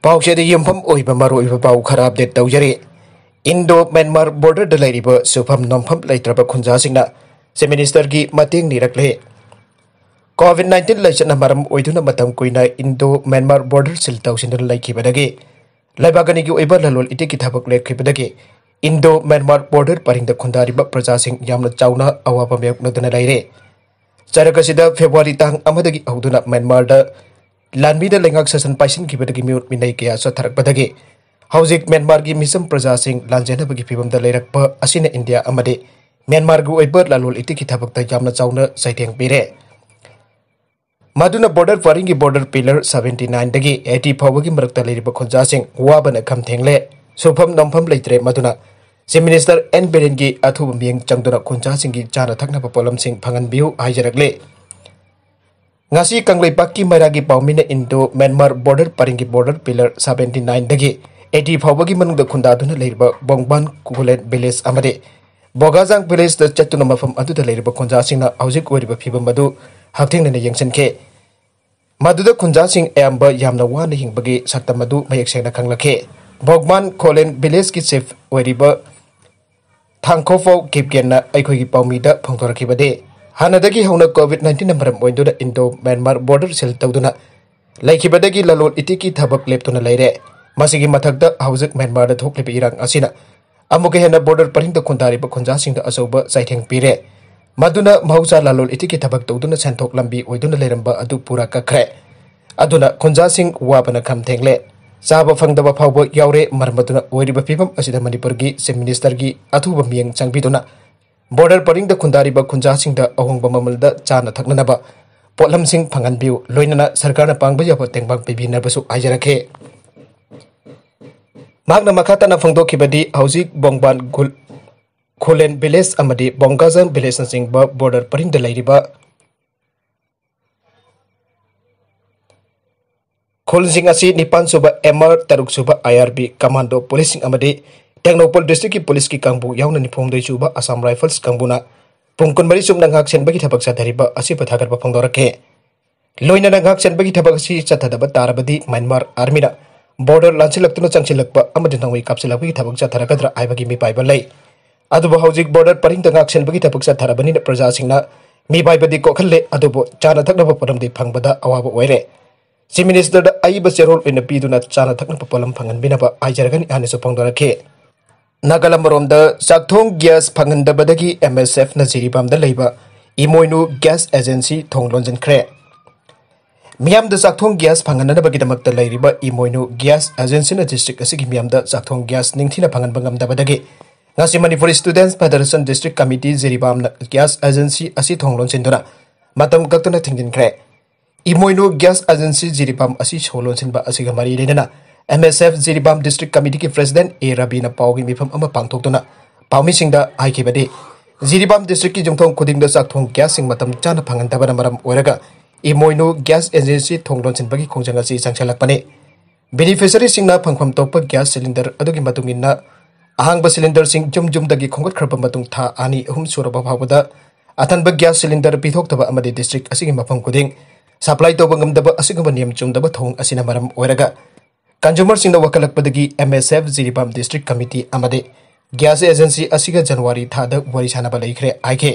पाउसेदी यमफम ओइबा मरोइबा पाउ खरा अपडेट तौजरी इंडो म्यांमार बॉर्डर द लैरिबा सुफम नमफम लैत्रबा खुंजासिंगना से मिनिस्टर की मतेंग निरकले कोविड-19 लैचना मरम ओइदुना मतम कुइना इंडो म्यांमार बॉर्डर सिल तौसिनदुना लैखिबदगे लैबागनी की ओइबा ललोल इति की थबक लेखिबदगे इंडो म्यांमार बॉर्डर परिंग द खुंदारिबा प्रजासिंग यामना चाउना अवाबा मेयकनदुना लैरे चरकसिदा फेब्रुवारी तांग अमदगी औदुना म्यांमार द लानबीद लेंगाक सेशन पाइसिन की बदगी म्यूट मिनाई के चथरक बदगे हौजिक म्यांमार की मिसम प्रजा सिंह लांजेनबगी फिबमदा लेरकप असिना इंडिया अमदे म्यांमार गु ओइबर लालोल इति की थबकता यामना चाउना सैथेंग पिरे मदुना बॉर्डर फरिंग की बॉर्डर पिलर 79 दगी 80 फावगी मरकता लेरिबा खुंजा सिंह वाबना खमथेंगले सुफम नमफम लेत्रे मदुना से मिनिस्टर एन बेरेन की अथुब मियंग चंगदुना खुंजा सिंह की जाना थकनबा पोलम सिंह फंगनबिउ हाइजरकले ngasi kanglaipak ki maragi paumina indo myanmar border paringi border pillar 79 dagi 80 phawagi manungda khunda duna leirba bongban kulet village amade bogajang village da chatuna mafam aduda leirba khunja singna hojik oiriba phibam madu hakthengna yengsanke maduda khunja sing ayamba yamna wana hingbagi sakta madu mayek sengna khanglakhe bogban kolen village ki chief oiriba thangkhofo kipkenna aikhogi paumida phongtorakibade हानदगी हौना कोविड-19 नंबरम ओइदुना Indo Myanmar border cell तौदुना लैखिबदगी ललोल इति की थबक लेपतुना लैरे मसिगी मथकदा हौजक Myanmar the थोकलेबे इरांग असिना अमुके हेना border परिंग द खुंदारिबा खुंजासिंग the असौबा साइथेंग पिरे मदुना महौसा ललोल इति की थबक तौदुना सेंथोक लंबी ओइदुना लेरंबा अदु पूरा कखरे अदुना खुंजासिंग वाबना खमथेंगले चाबा फंगदबा फावबा यावरे मरमदुना ओइरिबा फिबम असिदा मणिपुर की चीफ मिनिस्टर की अथुबा मियंग चंगबिदुना बॉर्डर परिंग द खुंदारिबा खुंजासिंग द अहोंगबा ममलदा चाना थकननबा पोलम सिंह फंगनबिउ लोइनना सरकारना पांगबा याबो तेंबांग पिबिनबसु आइजरखे मागना मखातना फंगदोखिबदी हौजिक बोंगबान खोलेन विलेज अमदी बोंगाजन विलेज सिंगबा बॉर्डर परिंग द लैरिबा खोलसिंग असि निपान सुबा एमआर तरुक सुबा आईआरबी कमांडो पुलिसिंग अमदी टेक्नोपोल डिस्ट्रिक्ट की पुलिस की कांगबु यावना निफोंगदै चुबा असम राइफल्स कांगबुना पुंकुन मरी Sumana ngak senbagi thabak sathariba asi pathagarba phongdorakhe loina na ngak senbagi thabak asi chathadaba tarabadi Myanmar army na border lanchilaktuna changchilakpa amadi nangwai kapsilakbi thabak chatharagadra aibagi mi paiba lei adubo hojik border paring da ngak senbagi thabak chatharabani na praja singna mi paibadi kokhalle adubo chana thaknaba paramdi phangbada awaba oire chief minister da aiba cherol ina piduna chana thaknaba palam phanganbinaba aijaragani anisu phongdorakhe नागालमरोम चाकथों gas फंगनदबदगी MSF नजीरीबाम लेबा इमोइनु gas agency थोंग लोंजनख्रे मियाम चाकथों गैस फंगनदबगीदमक्ता लेरिबा इमोइनु गैस एजेंसी डिस्ट्रिक्ट असिगी मियाम चाकथों गैस निंगथिना फंगनबा ngमदबदगी ngasi Manipur Students Federation District Committee Jiribam gas agency असि थोंग लोंसिनदुना मतम कक्तना थिंगिनख्रे इमोइनु गैस एजेंसी जीरीबाम असि सोलोंसिनबा असिगा मरी लेना MSF जीरीबाम डिस्ट्रिक्ट कमिटी की प्रेसिडेंट ए रबीना पाउगी मिफम अमा पांगथोक्तुना पाउमिसिंगदा हाइखिबदे जीरीबाम डिस्ट्रिक्ट की जुंगथों खुदिंगदा चाकथों गैस सिंग मतम चाना फंगनदबना मरम ओरगा इमोइनु गैस एजेंसी थोंगलोंसिनबगी खोंजंग असि संगसलकपने बेनिफिशियरी सिंगना फंगफम तोप गैस सिलेंडर अदुगी मतुंगिना अहांगबा सिलेंडर सिंग जुमजुमदगी खोंगतखरबा मतुंग था आनी अहुम सुरबा फावदा अथनबा गैस सिलेंडर पिथोक्तबा अमदे डिस्ट्रिक्ट असिगी मफम खुदिंग सप्लाई तोबा ngमदबा असिगबा नियम चुंगदबा थोंग असिना मरम ओरगा कंज्यूमर सिंह वकलपदगी MSF जीरीबाम डिस्ट्रिक्ट कमिटी अमदे गैस एजेंसी असिगा जनवरी थाद वरी सानबा लेखरे आइखे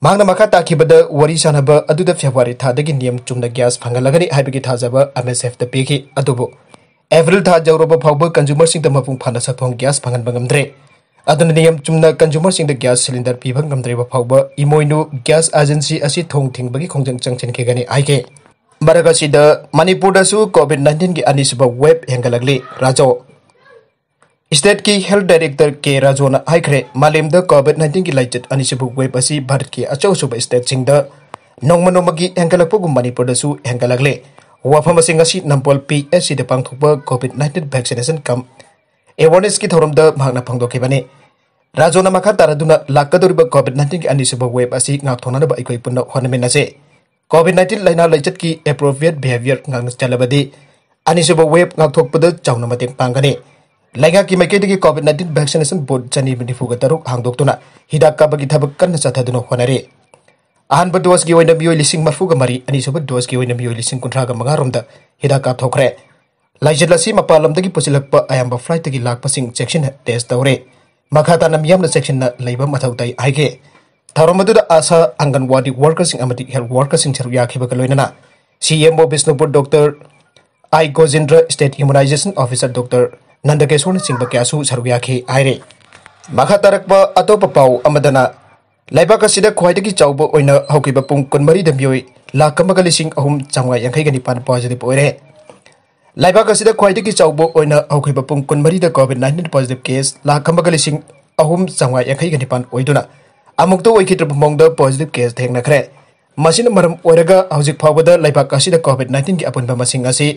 मांगना मखा ताखिबद वरी सानबा अदुदा फेब्रुवारी थादगी नियम चुमना गैस फंगलगनी हाइबगी थाजबा MSF द पेखि अदुबो एप्रिल था जौरबा फावबा कंज्यूमर सिंह द मपुंग फाना सथोंग गैस फंगनबा ngमद्रे अदुना नियम चुमना कंज्यूमर सिंह द गैस सिलेंडर पीबा ngमद्रेबा फावबा इमोइनु गैस एजेंसी असि थोंग थिंगबगी खोंजंग चंगचिनखेगनी आइखे मरगसीदा मणिपुर कोविड-19 की अनिसुब वेब हेंगलगली राजो स्टेट की हेल्थ डायरेक्टर के राजोना हाइख्रे मालेम कोविड-19 की लाइचत अनिसुब वेब असी भारत की अचौसुब स्टेट सिंग नोंमनोमगी हेंगलकपगु मणिपुर हेंगलगले वाफम असी नंपोल PSC पांगथोप कोविड-19 वैक्सीनेशन कम अवेयरनेस की थौरम भागना फंगदोखिबने राजोना मखा तारदुना लाकदोरिब कोविड-19 की अनिसुब वेब असी ngakthonaनब अइखोइ पुन्ना होनमेनसे कोविड-19 लाइना लाइचत की एप्रोप्रिएट बिहेवियर ngangna चलबदी अनिसुब वेब ngakthokpद चाउना मतेंग पांगने लाइगा की मैकेदगी कोविड-19 वैक्सीनेशन बोर्ड चनी मिनिफुगा तरुक हांगदोक्तुना हिदाक काबगी थबक कन्न चथादुना होनरे अहनब डोज की ओइना मियोइ लिसिंग मरफुगा मरी अनिसुब डोज की ओइना मियोइ लिसिंग कुंथ्रागा मंगा रोमदा हिदाक कापथोखरे लाइजल असी मपालमदगी पुसिलक्पा अयाम्बा फ्लाइटगी लाक्पसिंग चेक्शन टेस्ट तौरे मखाता मियामना चेक्शन लैबा मथौ ताई हाइगे थौरमदुदा आशा आंगनवाड़ी वर्कर्स अमदी हेल्थ वर्कर्स सरू याखिबगा लोइनना CMO Bishnupur doctor I Gojendra state immunization officer doctor Nandakeshwar Singh क्यासु सरू याखि हाइरे मखा तरक्पा अतोप पाउ अमदना लाइबाक असिदा ख्वाइदगी चाउबा ओइना हौकिबा पुंग कुनमरी दमियोय लाख अमगा लिसिंग अहुम चांगा यांखैगा निपान पॉजिटिव ओइरे लाइबाक असिदा ख्वाइदगी चाउबा ओइना हौकिबा पुंग कुनमरी द कोविड-19 पॉजिटिव केस लाख अमगा लिसिंग अहुम चांगा यांखैगा निपान ओइदुना अमुक्तो ओइखिद्रब मोंगदा पॉजिटिव केस थेंगनाखरे मसिन मरम ओइरगा हौजिक फावबदा लाइबाक असिदा कोविड-19 की अपुनबा मसिंग असी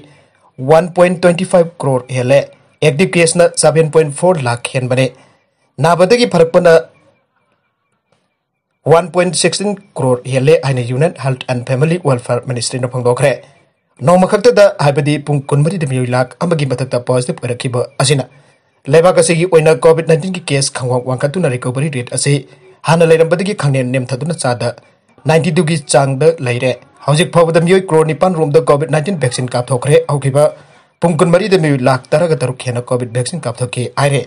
1.25 करोड़ हेले एक्टिव केस ना 7.4 लाख हेनबने नाबदगी फरकपना 1.16 करोड़ हेले आइना union health and family welfare ministry न फंगदोखरे नौमखक्तदा हाइबदी पुंग कुनमरी दमियोय लाख अमगी मथक्ता पॉजिटिव ओइरखिबा असिना लेबाक असिगी ओइना कोविड-19 की केस खंगवांग वांखतुना रिकवरी रेट असे हाना लेरंबदगी खंगनेन नेमथदुना चादा 92 की चांगदा लैरे हौजिक फावदा मियोय करोड़ 9 रोमदा कोविड-19 वैक्सीन कापथोखरे औखिबा पुंग कुनमरी दमियोय लाख 13 हेना कोविड वैक्सीन कापथोके आइरे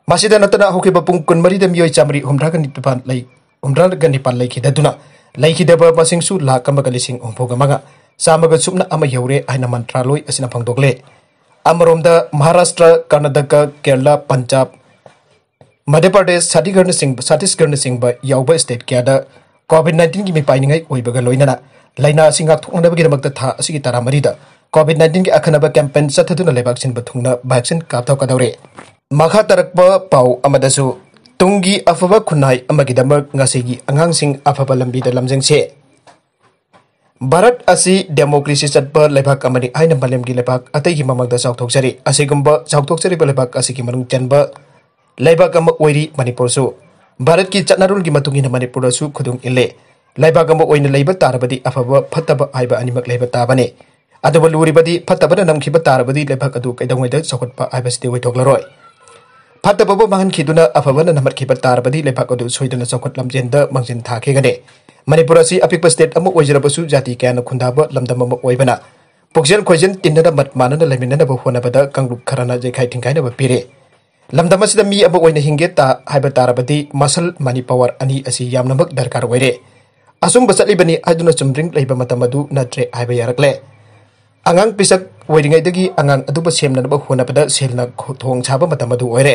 मासिदा नतना हौकिबा पुंग कुनमरी दमियोय चामरी हुमरागा निपान लैखिददुना लैखिदबा मसिंगसु लाख अमगा लिसिंग हुमफोगा मगा चामगा सुपना अमा यौरे आइना मंत्रालय असिना फंगदोकले अमरोमदा महाराष्ट्र कर्नाटक केरला पंजाब मध्य प्रदेश छत्तीसगढ़ सिंह याउबा स्टेट क्यादा कोविड-19 की मिपाइनिंगै ओइबगा लोइनना लाइना सिंगा थोंगनबगिदमक्ता था असिगी तारामरीदा कोविड-19 की अखनबा कैंपेन चथदुना लेबाक सिन बथुंगना वैक्सीन कापथौकदौरे मखा तरक्पा पाउ अमदसु Tungi अफबा खुनाई अमगिदमक ngasiगी angangsing afaba lambida lamjengse Bharat असी डेमोक्रेसी चटपा लेबाक अमनि आइना मालेमगी लेबाक अतैगी ममगदा चाउथोकजरी असिगुम्बा चाउथोकजरिबा लेबाक असिगी मनुंग चनबा लेबाक अम ओइरी मणिपुरसु भारत की चटनारुल की मतुंगिना मणिपुरसु खुदुंग इले लेबाक अम ओइना लेबा तारबदी अफबा फत्तबा आइबा अनिमक लेबा ताबने अदुबा लुरिबदी फत्तबना नमखिबा तारबदी लेबाक अदु कैदंगैदा चौखटपा आइबसदे वैथोकलरोय फत्तबबो माहनखिदुना अफबना नमरखिबा तारबदी लेबाक अदु सोइदना चौखट लमजेंदा मंजिन थाखेगने मणिपुर असी अपिक स्टेट अमु ओइजरबसु जाति क्यान खुंदाबा लमदम अमु ओइबना पुक्जेल खोइजन तिन्नदा मतमानना लेमिननबा होनबदा कंगलुप खराना जेखाइ थिंखाइनबा पिरे लमदम असिदा मी अबो ओइना हिंगे ता हाइबा तारबदी मसल मनी पावर अनि असी यामनमक दरकार ओइरे असुम बसलिबनी आदुना चुमद्रिंग लेबा मतमदु नत्रे हाइबा यारकले अंगांग पिसक ओइरिंगैदगी अंगांग अदुबा सेमननबा होनबदा सेलना थोंग छाबा मतमदु ओइरे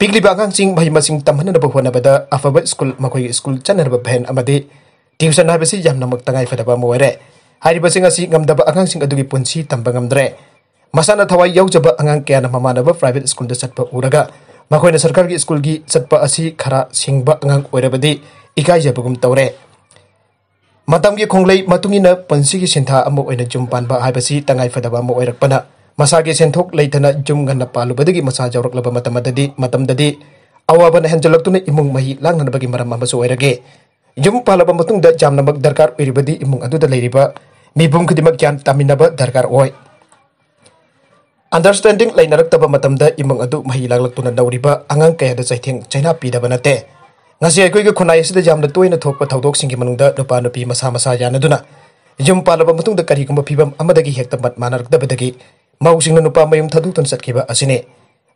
पिगलिबा अंगांसिंग महिमसिंग तमहनबा होनबदा अफबा स्कूल मखोइ स्कूल चनरबा भेन अमदे ट्यूशन हाइबसि यामनमक तंगाइ फदबा मोइरे हाइरिबसिंग असी ngамदबा अंगांसिंग अदुगी पुंसी तंबा ngамद्रे मसाना थवाई यौजबा अंगांग क्याना ममानबा प्राइवेट स्कूल द चटपा उरगा मखोइना सरकार की स्कूल की चटपा असी खरा सिंगबा अंगांग ओइरबदि इकाइजबगुम तौरे मतम की खोंगलै मतुंगिना पुंसी की सिंथा अमु ओइना जुम पानबा हाइबसि तंगाइ फदबा मो ओइरकपना मसा के सेंथोक लेथना जुम गन्ना पालुबदगी मसा जौरकलबा मतमददी अवाबन हेंजलक्तुना इमुंग मही लांगनबगी मरम अमसु ओइरगे जुम पालबा मतुंगदा जामनमक दरकार ओइरिबदि इमुंग अदुदा लेरिबा मिबुम खदिमक ज्ञान तामिनबा दरकार ओइ अंडरस्टैंडिंग लाइनरक्तबा मतमदा इमुंग अदु मही लांगलक्तुना नौरिबा अंगांग कयादा चैथेंग China पीदबा नते ngasi aikoiga khunai asida jamna toina thokpa thaudok singi manungda nupa nupi masa yanaduna jum palaba matungda karigumba phibam amadagi hekta mat manarkdabadagi mausingna nupa mayum thadutun satkiba asine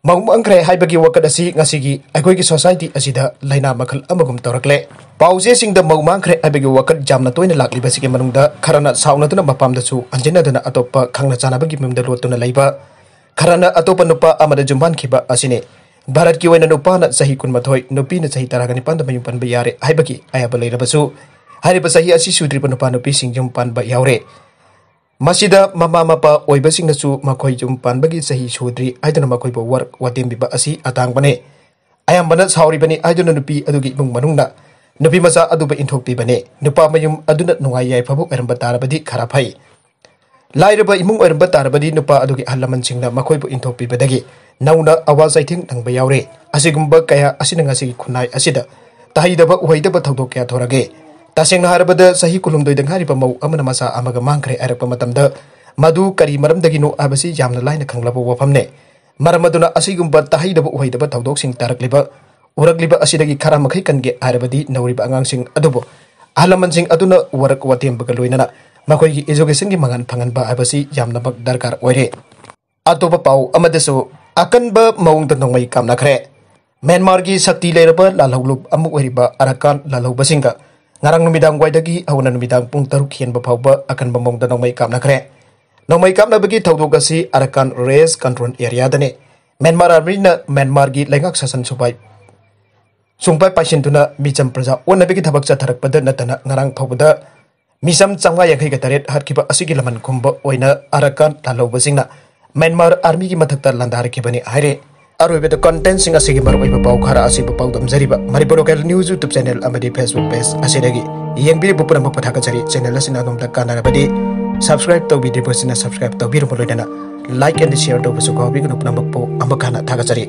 maum angkre haibagi wakad asi ngasigi aikoigi society asida laina makhal amagum torakle pause singda maum angkre haibagi wakad jamna toina lakliba sigi manungda kharana saunaduna mapamda su anjinaduna atoppa khangna chanabagi memda lotuna leiba kharana atopa nupa amada jumban khiba asine Bharat की वैना नुपाना सही कुनमथोय नुपीना सही तरागनि पांदा मयुम पानबा यारे हाइबगी आयाबा लेरबसु हारिबा सही असि सुद्रिबा नुपा नुपी सिंजुम Panba यावरे मसिदा mama Mopa ओइबसिंगसु मखोय जुम पानबगी सही सुद्रि आइदना मखोयबो work वादेमबिबा असि अतांगबने आयामबना सावरिबनि आइदना नुपी अदुगी इमुंग मनुंगना नुपी मसा अदुबा इंथोक्तिबने नुपा मयुम अदुना नुंगाय याइफबो एरंबा तारबदी खरा फै लाइरबा इमुंग एरंबा तारबदी नुपा अदुगी हल्लमनसिंगना मखोयबो इंथोक्तिबदगी नौना आवाज आइथिंग नंगबा यावरे असिगुम्बा कया असिना ngasi खुनाय असिदा ताहिदबा उहैदबा थौदोक कया थोरगे तसेंग हारबदा सही कुलुमदोय दंगारिबा मौ अमना मसा अमगा मांखरे आरकपा मतमदा मधु करी मरमदगिनो आबसि यामना लाइना खंगलबा वफमने मरमदुना असिगुम्बा ताहिदबा उहैदबा थौदोक सिंग तारकलिबा उरकलिबा असिदगी खरा मखै कनगे आरबदी नौरिबा अंगांसिंग अदुबो ahalaman sing aduna warak watim baga loinana मखोई एजुकेशन की मंगन फंगनबा हाबसी यामनमक दरकार ओइरे अतोप पाउ अमदसु अकनबा मौंग नोंगमई कामनाखरे म्यांमार की शक्ति लेरबा लालहौलुब अमुक ओइरिबा Arakan लालहौबसिंगा ngarang numidang waidagi hauna numidang pung taruk hian ba phawba akan bamong da nomai kamna khre nomai kamna bagi thawdok asi arakan race control area dane Myanmar army na Myanmar gi lengak sasan subai sungpai pasin tuna micham praja onna bagi thabak cha tharak pada natana ngarang phawda misam changa yakhai ga taret hatkiba asigi laman khumba oina arakan lalobasingna Myanmar army gi mathakta landar khibani haire अरुबेद content सिंग असिगी मरबैबा पाउ खरा असिबा पाउ दमजरिबा Manipur local news YouTube channel अमदी फेसबुक पेज असिदगी यंगबि बुपुरम पथाका चरी चैनल असिना अदुमदा कानारबदि सब्सक्राइब तौबिदि बसिना सब्सक्राइब तौबिरम लोइदना लाइक एंड शेयर तौबसु गौबिगनु पुनमकपो अमखाना थागा चरी